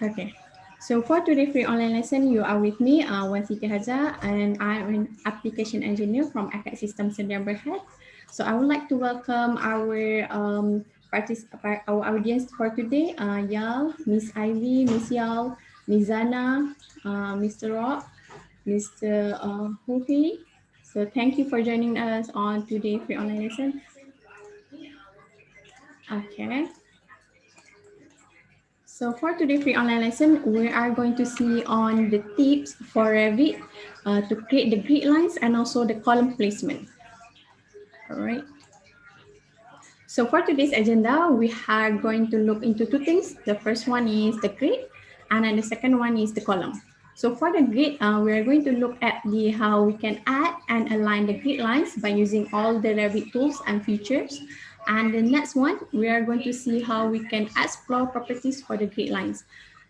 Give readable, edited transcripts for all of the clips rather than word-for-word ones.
Okay, so for today's free online lesson, you are with me, Wansika Haja, and I am an application engineer from AutoCAD System Seremban. So I would like to welcome our our audience for today, Yal, Miss Ivy, Miss Yal, Miss Zana, Mr. Rock, Mr. Huhi. So thank you for joining us on today's free online lesson. Okay. So for today's free online lesson, we are going to see on the tips for Revit to create the grid lines and also the column placement. All right. So for today's agenda, we are going to look into two things. The first one is the grid, and then the second one is the column. So for the grid, we are going to look at how we can add and align the grid lines by using all the Revit tools and features. And the next one, we are going to see how we can explore properties for the grid lines.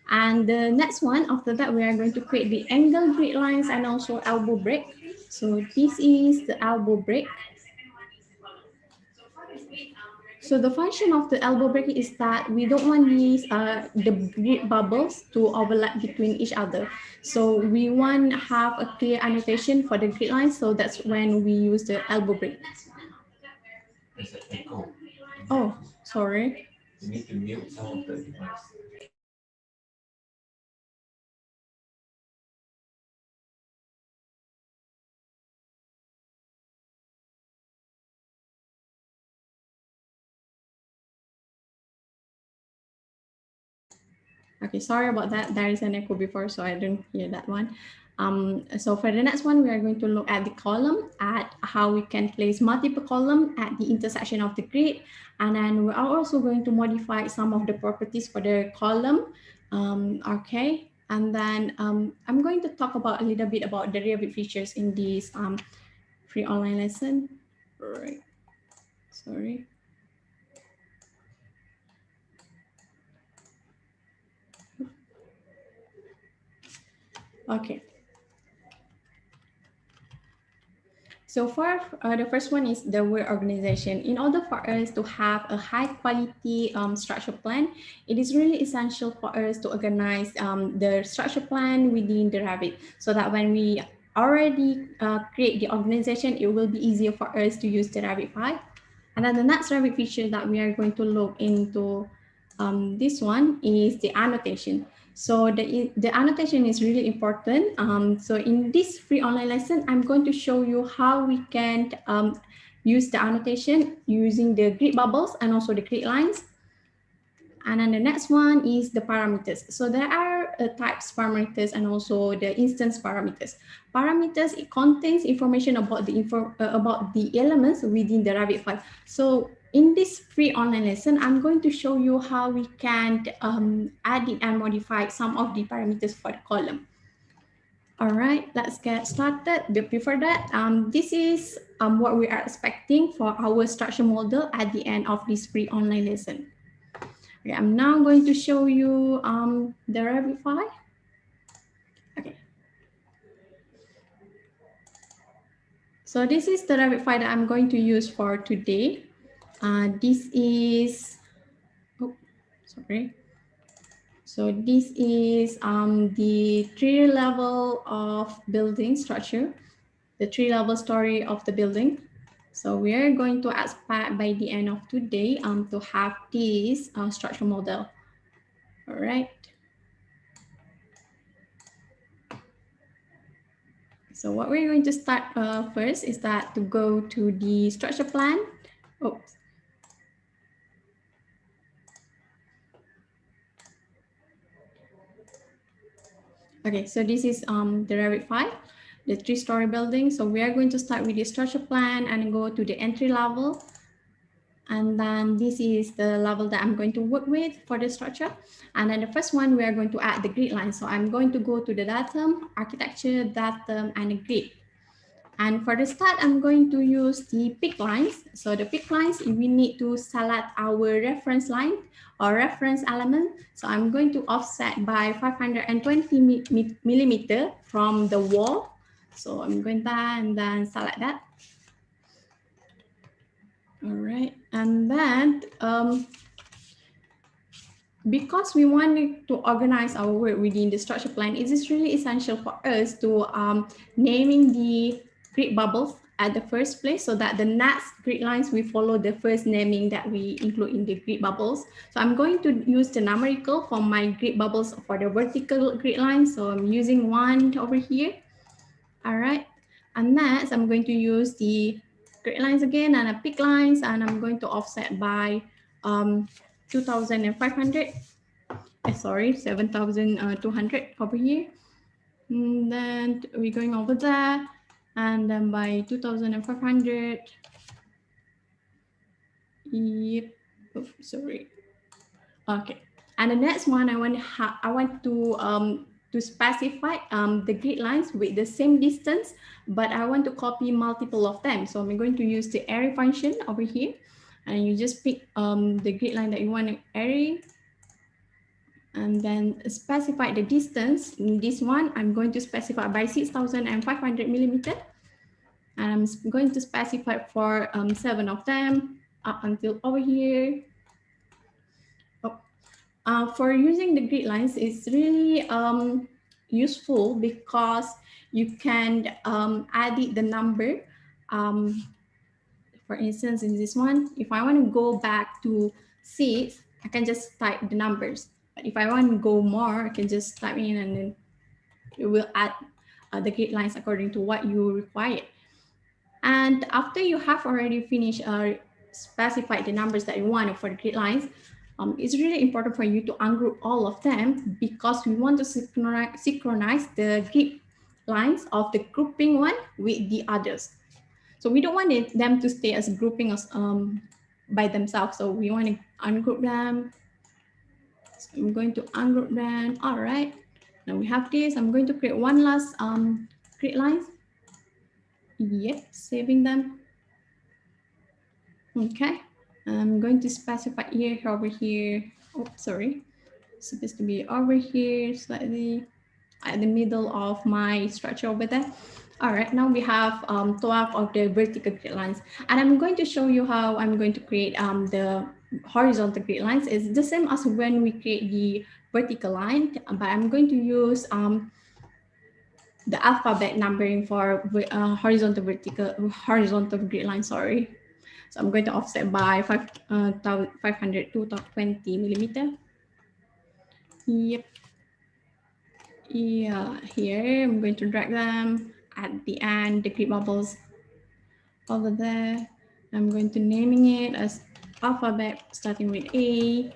And the next one, after that, we are going to create the angle grid lines and also elbow break. So this is the elbow break. So the function of the elbow break is that we don't want these the grid bubbles to overlap between each other. So we want to have a clear annotation for the grid line. So that's when we use the elbow break. There's an echo. Oh, sorry. You need to mute some of the device. Okay, sorry about that. There is an echo before, so I didn't hear that one. So for the next one, we are going to look at the column, at how we can place multiple column at the intersection of the grid. And then we are also going to modify some of the properties for the column. Okay, and then I'm going to talk about a little bit about the Revit features in this free online lesson. Right, sorry. Okay. So for the first one is the word organization. In order for us to have a high quality structure plan, it is really essential for us to organize the structure plan within the Revit so that when we already create the organization, it will be easier for us to use the Revit file. And then the next Revit feature that we are going to look into this one is the annotation. So the annotation is really important. So in this free online lesson, I'm going to show you how we can use the annotation using the grid bubbles and also the grid lines. And then the next one is the parameters. So there are types parameters and also the instance parameters. Parameters, it contains information about the elements within the Revit file. So in this free online lesson, I'm going to show you how we can add it and modify some of the parameters for the column. All right, let's get started. But before that, this is what we are expecting for our structure model at the end of this free online lesson. Okay, I'm now going to show you the Revit file. Okay. So this is the Revit file that I'm going to use for today. This is, oh, sorry. So this is the 3-level of building structure, the 3-level story of the building. So we are going to expect by the end of today to have this structure model. All right. So what we're going to start first is that to go to the structure plan. Oh. Okay, so this is the Revit file, the 3-story building. So we are going to start with the structure plan and go to the entry level. And then this is the level that I'm going to work with for the structure. And then the first one, we are going to add the grid line. So I'm going to go to the datum, architecture, datum, and the grid. And for the start, I'm going to use the pick lines. So the pick lines, we need to select our reference line or reference element. So I'm going to offset by 520 millimeter from the wall. So I'm going there and then select that. All right, and then because we wanted to organize our work within the structure plan, it is really essential for us to naming the grid bubbles at the first place, so that the next grid lines we follow the first naming that we include in the grid bubbles. So I'm going to use the numerical for my grid bubbles for the vertical grid line. So I'm using 1 over here. All right. And next, I'm going to use the grid lines again and a pick lines, and I'm going to offset by 2,500. Sorry, 7,200 over here. And then we're going over there, and then by 2,500. Yep. Oh, sorry. Okay. And the next one, I want to specify the grid lines with the same distance, but I want to copy multiple of them. So I'm going to use the array function over here, and you just pick the grid line that you want to array, and then specify the distance. In this one, I'm going to specify by 6,500 millimeter, and I'm going to specify for 7 of them up until over here. For using the grid lines, it's really useful because you can edit the number. For instance, in this one, if I want to go back to 6, I can just type the numbers. But if I want to go more, I can just type in, and then it will add the grid lines according to what you require. And after you have already finished specified the numbers that you want for the grid lines, it's really important for you to ungroup all of them, because we want to synchronize the grid lines of the grouping one with the others. So we don't want them to stay as grouping as by themselves. So we want to ungroup them. So I'm going to ungroup them. All right. Now we have this. I'm going to create one last grid lines. Yep, saving them. Okay. I'm going to specify here, over here. Oh, sorry. It's supposed to be over here, slightly at the middle of my structure over there. All right, now we have 12 of the vertical grid lines. And I'm going to show you how I'm going to create the horizontal grid lines. It's the same as when we create the vertical line, but I'm going to use the alphabet numbering for horizontal grid line, sorry. So I'm going to offset by 500 to 20 millimeter. Yep. Yeah, here I'm going to drag them at the end, the grid bubbles over there. I'm going to naming it as alphabet starting with A.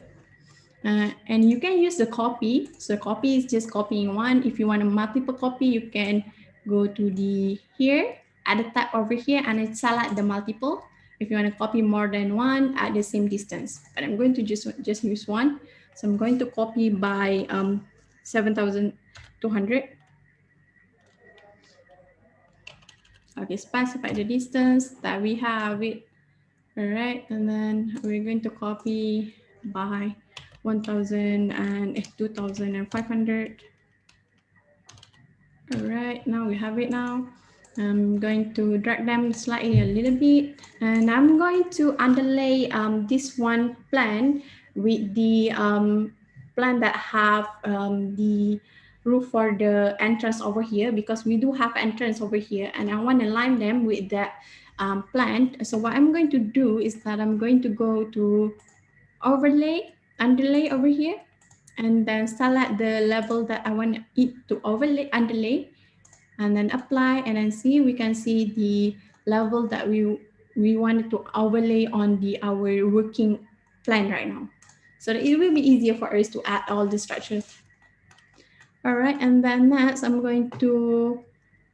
And you can use the copy. So copy is just copying one. If you want a multiple copy, you can go to the here, add a tab over here, and then select the multiple. If you want to copy more than one, at the same distance. But I'm going to just use one. So I'm going to copy by 7,200. Okay, specify the distance that we have it. All right, and then we're going to copy by 1,000 and 2,500. All right, now we have it now. I'm going to drag them slightly a little bit, and I'm going to underlay this one plan with the plan that have the roof for the entrance over here, because we do have entrance over here, and I want to line them with that plan. So what I'm going to do is that I'm going to go to underlay over here, and then select the level that I want it to underlay, and then apply, and then see, we can see the level that we wanted to overlay on our working plan right now. So that it will be easier for us to add all the structures. All right, and then next I'm going to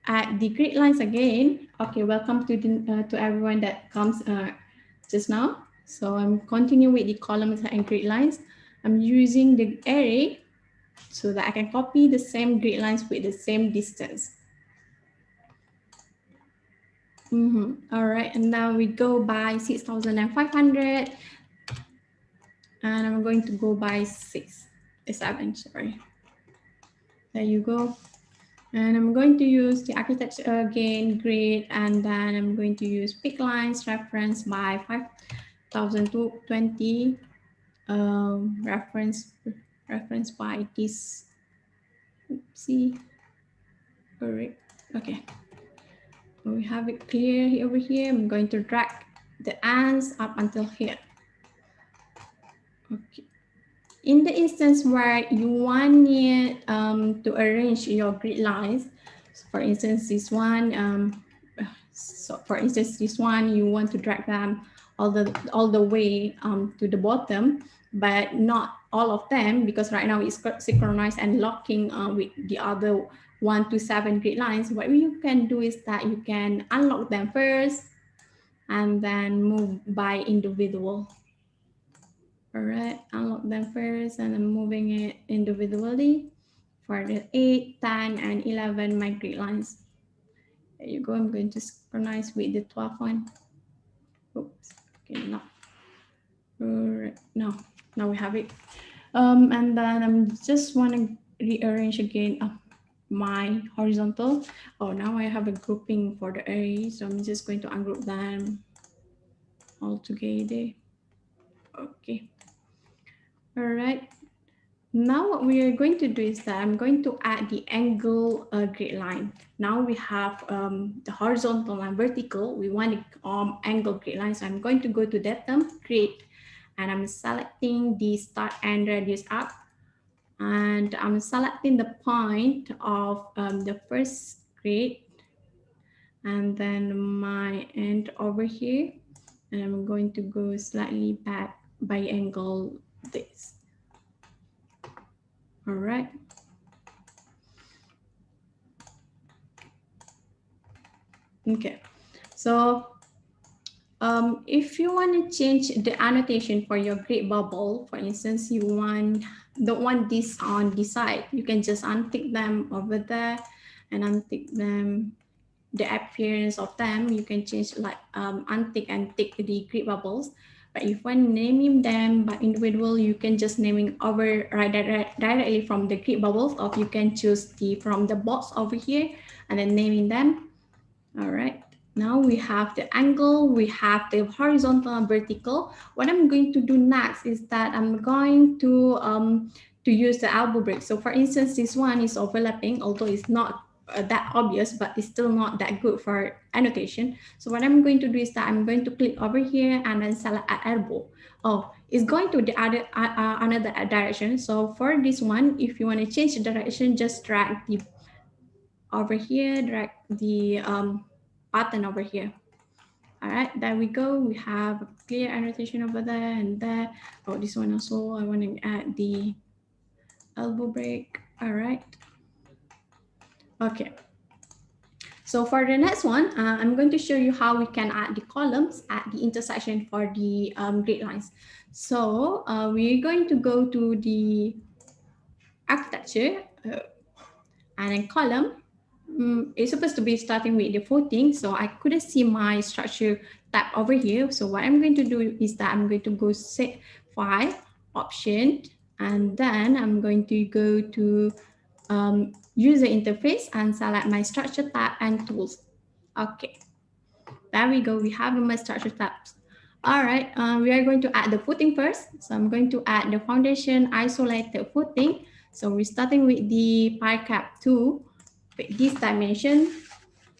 add the grid lines again. Okay, welcome to everyone that comes just now. So I'm continuing with the columns and grid lines. I'm using the array so that I can copy the same grid lines with the same distance. All right, and now we go by 6,500, and I'm going to go by 7, sorry. There you go. And I'm going to use the architecture again, grid, and then I'm going to use pick lines reference by 5,000 to 20. reference by this. See, correct. Okay, we have it clear over here. I'm going to drag the ends up until here. Okay. In the instance where you want it to arrange your grid lines, for instance, this one, this one, you want to drag them all the way to the bottom, but not all of them, because right now it's synchronized and locking with the other 1 to 7 grid lines. What you can do is that you can unlock them first and then move by individual. All right, unlock them first and I'm moving it individually for the 8, 10, and 11 my grid lines. There you go. I'm going to synchronize with the 12 one. Oops. Okay, no. No, now we have it. And then I'm just want to rearrange again my horizontal. Oh, now I have a grouping for the array, so I'm just going to ungroup them all together. Okay. All right. Now what we are going to do is that I'm going to add the angle grid line. Now we have the horizontal and vertical. We want the angle grid line. So I'm going to go to datum, grid, and I'm selecting the start and radius up. And I'm selecting the point of the first grid. And then my end over here. And I'm going to go slightly back by angle this. All right. Okay, so if you want to change the annotation for your grid bubble, for instance, you don't want this on this side, you can just untick them over there and untick them, the appearance of them. You can change like untick and tick the grid bubbles. But if when naming them by individual, you can just naming over directly from the grid bubbles, or you can choose from the box over here and then naming them. All right, now we have the angle, we have the horizontal and vertical. What I'm going to do next is that I'm going to use the elbow break. So for instance, this one is overlapping, although it's not that obvious, but it's still not that good for annotation. So what I'm going to do is that I'm going to click over here and then select elbow. Oh, it's going to the other another direction. So for this one, if you want to change the direction, just drag the over here, drag the button over here. All right, there we go. We have a clear annotation over there and there. Oh, this one also, I want to add the elbow break. All right. Okay. So for the next one, I'm going to show you how we can add the columns at the intersection for the grid lines. So we're going to go to the architecture and then column. It's supposed to be starting with the footing, so I couldn't see my structure tab over here. So what I'm going to do is that I'm going to go set file option, and then I'm going to go to user interface and select my structure tab and tools. Okay, there we go. We have my structure tabs. All right, we are going to add the footing first. So I'm going to add the foundation isolated footing. So we're starting with the pie cap 2 with this dimension.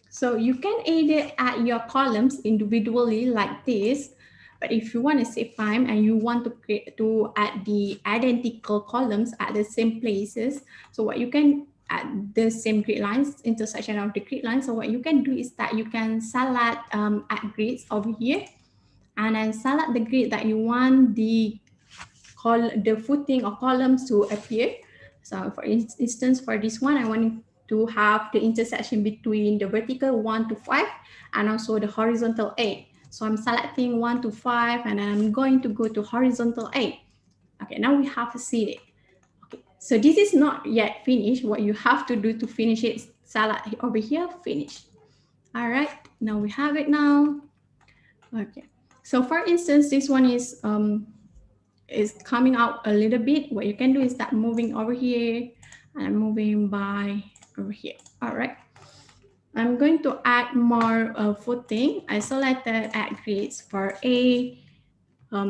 So you can either add your columns individually like this, but if you want to save time and you want to add the identical columns at the same places, so what you can add the same grid lines, intersection of the grid lines. So what you can do is that you can select add grids over here, and then select the grid that you want the footing or columns to appear. So for instance, for this one, I want to have the intersection between the vertical 1 to 5 and also the horizontal 8. So I'm selecting 1 to 5 and I'm going to go to horizontal 8. Okay, now we have to see it. Okay, so this is not yet finished. What you have to do to finish it is select over here, finish. All right, now we have it now. Okay, so for instance, this one is coming out a little bit. What you can do is that moving over here and moving by over here. All right. I'm going to add more footing. I selected add grids for A,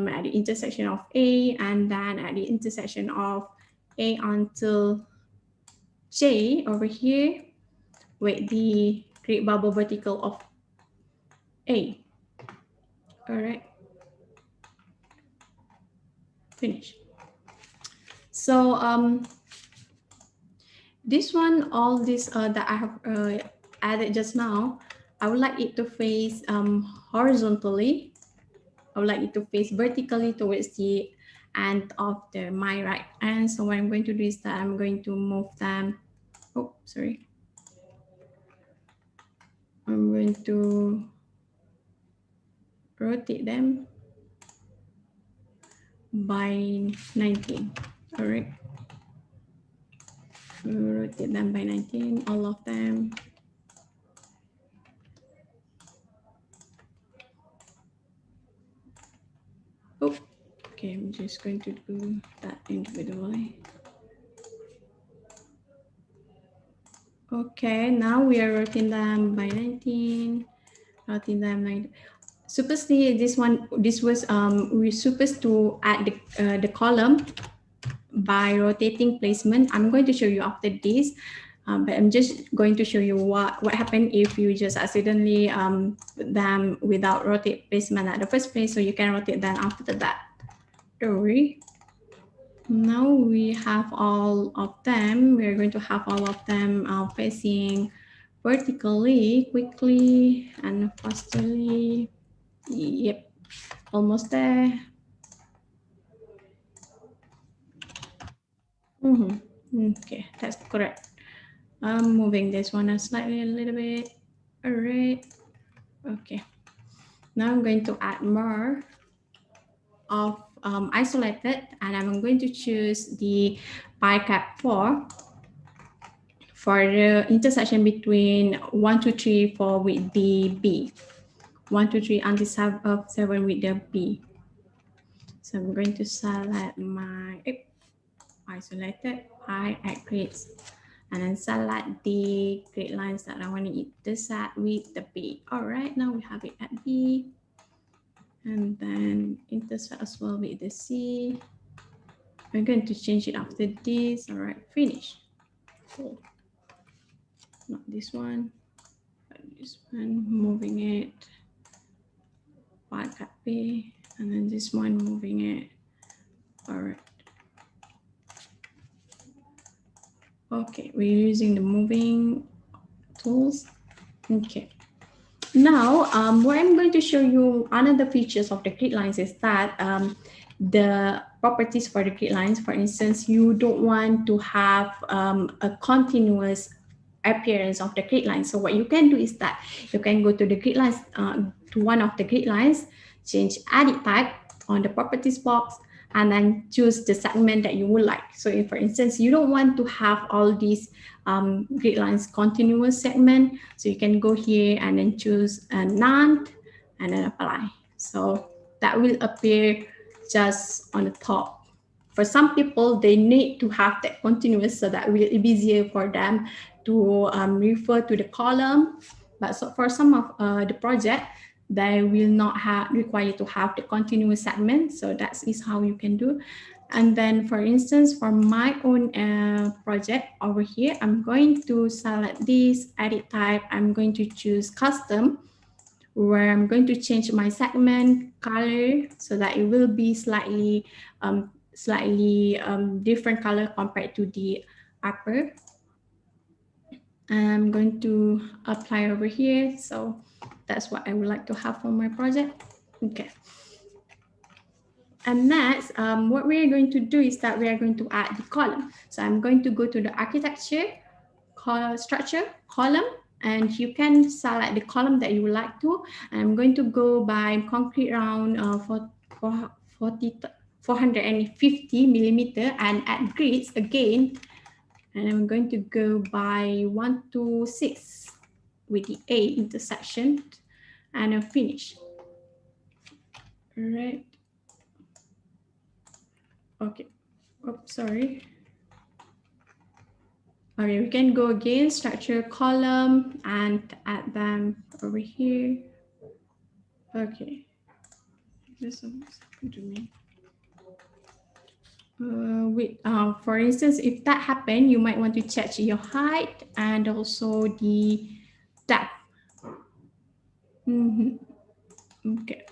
at the intersection of A, and then at the intersection of A until J over here with the grid bubble vertical of A. All right, finish. So this one, all this that I have added just now, I would like it to face horizontally. I would like it to face vertically towards the end of my right hand. So what I'm going to do is that I'm going to move them. Oh, sorry. I'm going to rotate them by 19. All right. Rotate them by 19, all of them. Oh, okay, I'm just going to do that individually. Okay, now we are rotating them by 19, rotating them 19. Supposedly this was we're supposed to add the column by rotating placement. I'm going to show you after this, but I'm just going to show you what happened if you just accidentally put them without rotate placement at the first place, so you can rotate them after that. Don't worry. Now we have all of them. We are going to have all of them facing vertically, quickly and fastly. Yep, almost there. Okay, that's correct. I'm moving this one slightly a little bit. All right. Okay. Now I'm going to add more of isolated, and I'm going to choose the pi cap 4 for the intersection between 1, 2, 3, 4 with the B. 1, 2, 3 until 7 with the B. So I'm going to select my isolated pi at grids, and then select the grid lines that I want to intersect with the B. All right, now we have it at B, and then intersect as well with the C. I'm going to change it after this. All right, finish. Cool. Not this one, but this one, moving it. Cut B, and then this one, moving it. All right. Okay, we're using the moving tools. Okay. Now, what I'm going to show you, another features of the grid lines is that the properties for the grid lines, for instance, you don't want to have a continuous appearance of the grid lines. So what you can do is that you can go to the grid lines, to one of the grid lines, change edit type on the properties box, and then choose the segment that you would like. So if, for instance, you don't want to have all these grid lines continuous segment, so you can go here and then choose none and then apply. So that will appear just on the top. For some people, they need to have that continuous, so that will be easier for them to refer to the column. But so for some of the project, they will not require to have the continuous segment. So that is how you can do. And then, for instance, for my own project over here, I'm going to select this edit type. I'm going to choose custom, where I'm going to change my segment color so that it will be slightly different color compared to the upper. I'm going to apply over here. So that's what I would like to have for my project. Okay. And next, what we are going to do is that we are going to add the column. So I'm going to go to the architecture, structure, column, and you can select the column that you would like to. I'm going to go by concrete round for 450 millimeter, and add grids again. And I'm going to go by 1 to 6 with the A intersection, and I'll finish. All right. Okay. Oops, sorry. Okay, we can go again, structure column, and add them over here. Okay. This is happened to me. For instance, if that happened, you might want to check your height and also the depth. Okay,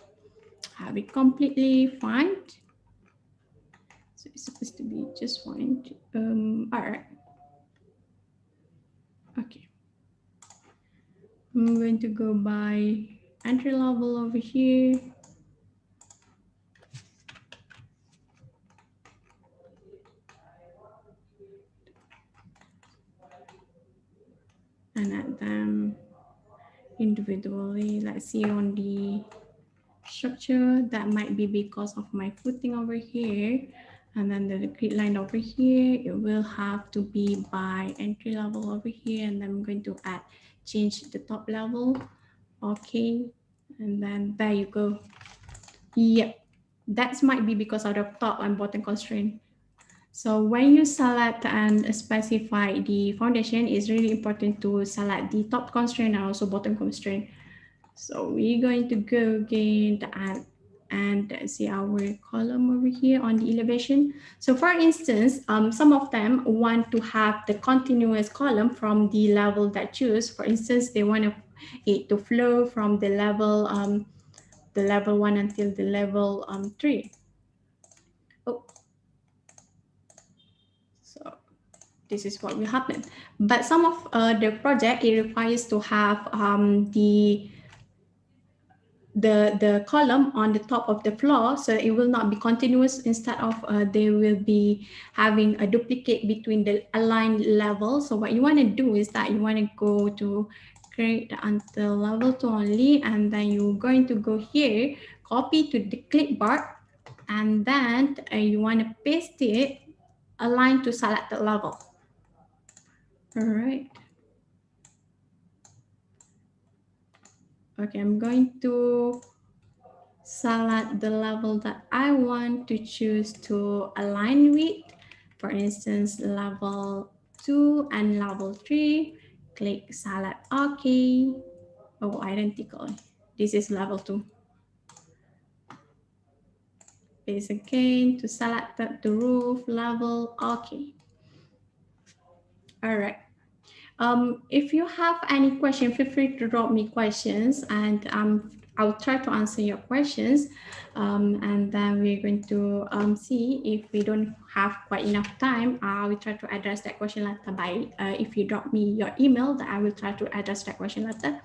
have it completely fine. So it's supposed to be just fine. All right. Okay. I'm going to go by entry level over here. And add them individually. Let's see on the structure. That might be because of my footing over here. And then the grid line over here, it will have to be by entry level over here. And then I'm going to change the top level. Okay. And then there you go. Yep. That might be because of the top and bottom constraint. So when you select and specify the foundation, it's really important to select the top constraint and also bottom constraint. So we're going to go again and see our column over here on the elevation. So for instance, some of them want to have the continuous column from the level that choose. For instance, they want it to flow from the level 1 until the level 3. Oh, so this is what will happen. But some of the project, it requires to have the column on the top of the floor, so it will not be continuous. Instead of they will be having a duplicate between the aligned level. So what you want to do is that you want to go to create until level 2 only, and then you're going to go here, copy to the clipboard, and then you want to paste it align to selected level. All right. Okay, I'm going to select the level that I want to choose to align with. For instance, level 2 and level 3. Click select OK. Oh, identical. This is level 2. Paste again to select the roof level. OK. All right. If you have any question, feel free to drop me questions, and I'll try to answer your questions. And then we're going to see if we don't have quite enough time. I will try to address that question later by if you drop me your email, that I will try to address that question later.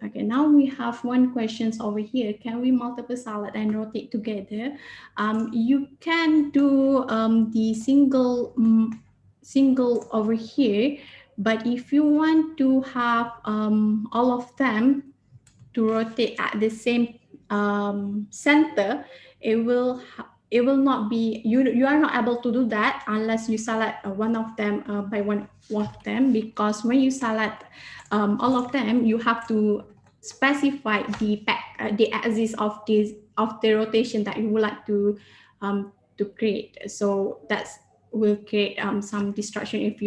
Okay, now we have one question over here. Can we multiple salad and rotate together? You can do the single over here, but if you want to have all of them to rotate at the same center, it will not be, you are not able to do that unless you select one of them by one of them, because when you select all of them, you have to specify the axis of the rotation that you would like to create. So that will create some distraction if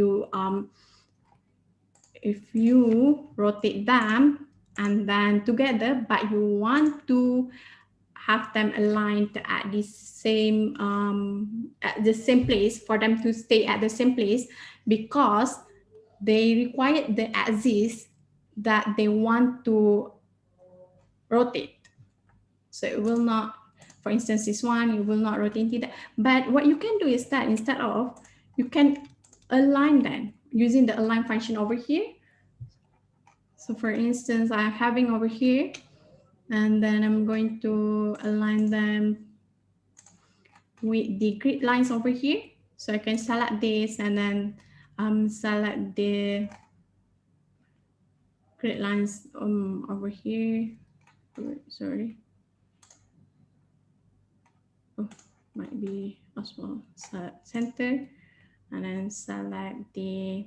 you rotate them and then together, but you want to have them aligned at the same place, for them to stay at the same place, because they require the axis that they want to rotate. So it will not, for instance, this one, it will not rotate into that. But what you can do is that instead of, you can align them using the align function over here. So for instance, I'm having over here, and then I'm going to align them with the grid lines over here. So I can select this and then select the grid lines over here. Sorry. Oh, might be as well. Select center and then select the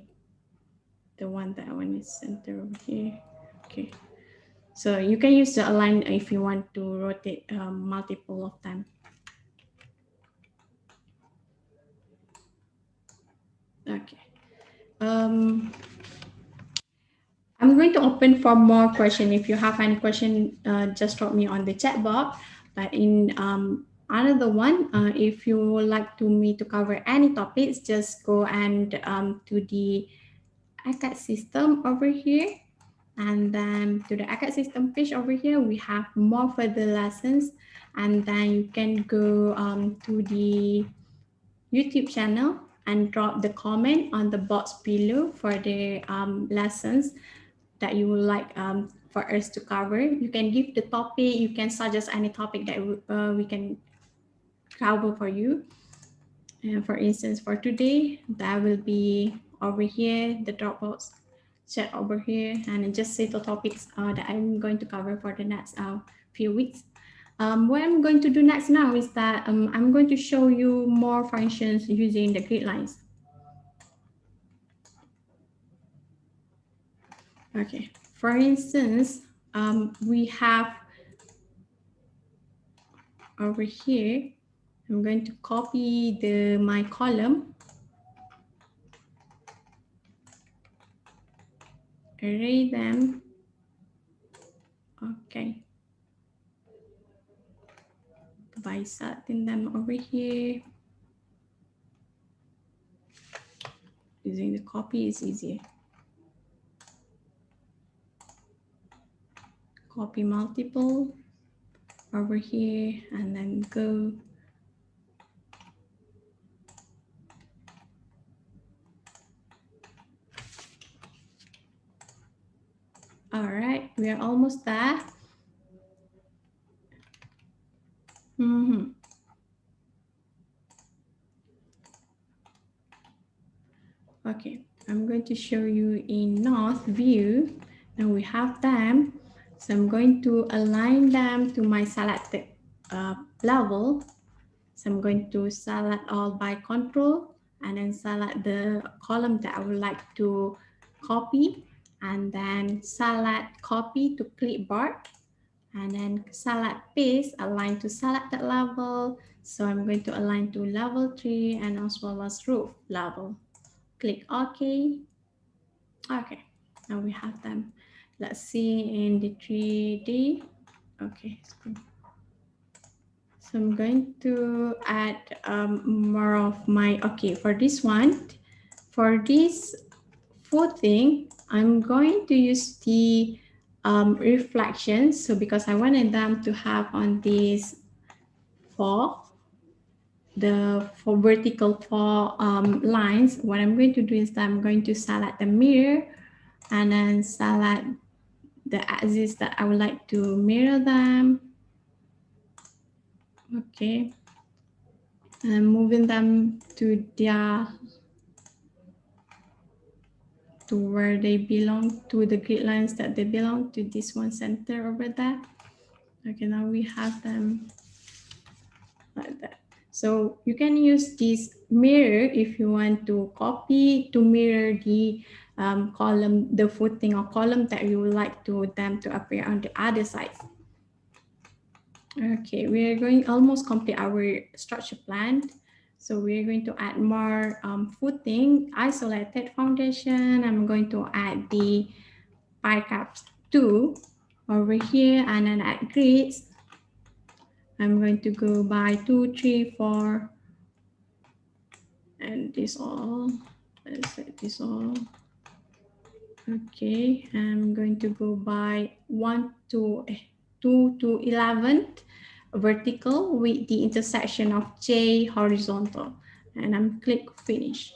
one that I want to center over here. Okay. So you can use the align if you want to rotate multiple of them. Okay. I'm going to open for more question. If you have any question, just drop me on the chat box. But in another one, if you would like to me to cover any topics, just go and to the AutoCAD system over here. And then to the AutoCAD system page over here, we have more further lessons. And then you can go to the YouTube channel and drop the comment on the box below for the lessons that you would like for us to cover. You can give the topic, you can suggest any topic that we can cover for you. And for instance, for today, that will be over here, the Dropbox chat over here, and just say the topics that I'm going to cover for the next few weeks. What I'm going to do next now is that I'm going to show you more functions using the grid lines. Okay, for instance, we have over here, I'm going to copy my column, array them. Okay, by setting them over here. Using the copy is easier. Copy multiple over here and then go. All right, we are almost there. Okay, I'm going to show you in North view. Now we have them. So I'm going to align them to my selected level. So I'm going to select all by control and then select the column that I would like to copy, and then select copy to clipboard, and then select paste, align to selected level. So I'm going to align to level 3 and as well as roof level. Click OK. Okay, now we have them. Let's see in the 3D. Okay, so I'm going to add more of my, okay, for this one, for this footing, I'm going to use the reflection. So because I wanted them to have on this for vertical four lines, what I'm going to do is that I'm going to select the mirror and then select the axis that I would like to mirror them. Okay, and moving them to where they belong, to the grid lines that they belong to, this one center over there. Okay, now we have them like that. So you can use this mirror if you want to copy to mirror the column, the footing or column that you would like them to appear on the other side. Okay, we are going almost complete our structure plan. So we're going to add more footing, isolated foundation. I'm going to add the pie caps 2 over here and then add grids. I'm going to go by 2, 3, 4, and this all. Let's set this all. Okay, I'm going to go by 2 to 11 vertical with the intersection of J horizontal, and I'm click finish.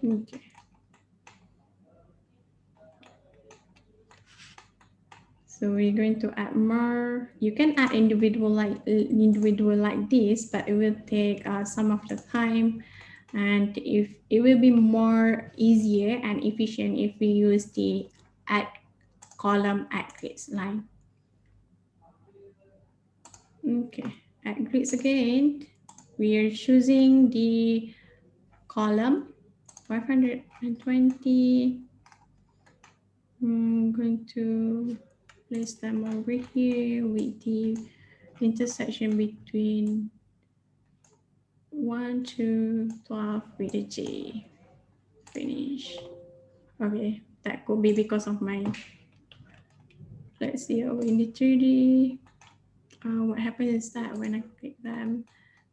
Okay. So we're going to add more. You can add individual like this, but it will take some of the time, and if it will be more easier and efficient if we use the add column add grids line. Okay, add grids again. We are choosing the column 520. I'm going to place them over here with the intersection between 1 to 12 with a J. Finish. Okay, that could be because of my, let's see, in the 3D. what happens is that when I click them,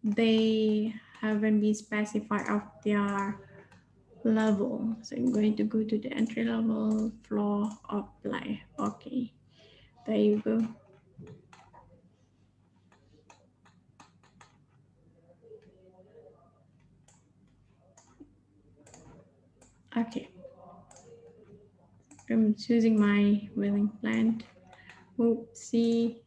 they haven't been specified of their level. So I'm going to go to the entry level, floor, apply. Okay, there you go. Okay, I'm choosing my willing plant. Oopsie.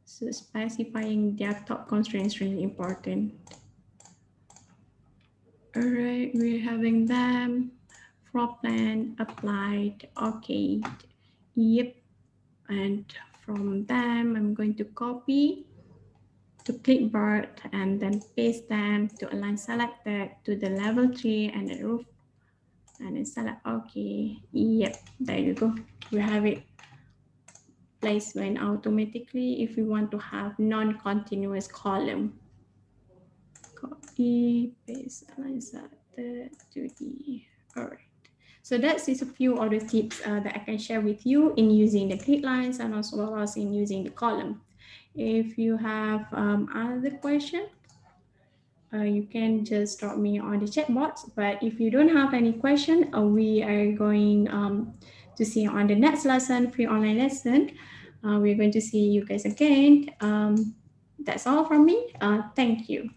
So specifying their top constraint is really important. All right, we're having them. Floor plan applied. Okay. Yep. And from them, I'm going to copy to clipboard and then paste them to align selected to the level 3 and the roof. And then select okay. Yep. There you go. We have it placement automatically if we want to have non-continuous column. Copy, paste, align selected to the, all right. So that's just a few other tips that I can share with you in using the grid lines and as well as in using the column. If you have other questions, you can just drop me on the chat box. But if you don't have any question, we are going to see you on the next lesson, free online lesson. We're going to see you guys again. That's all from me. Thank you.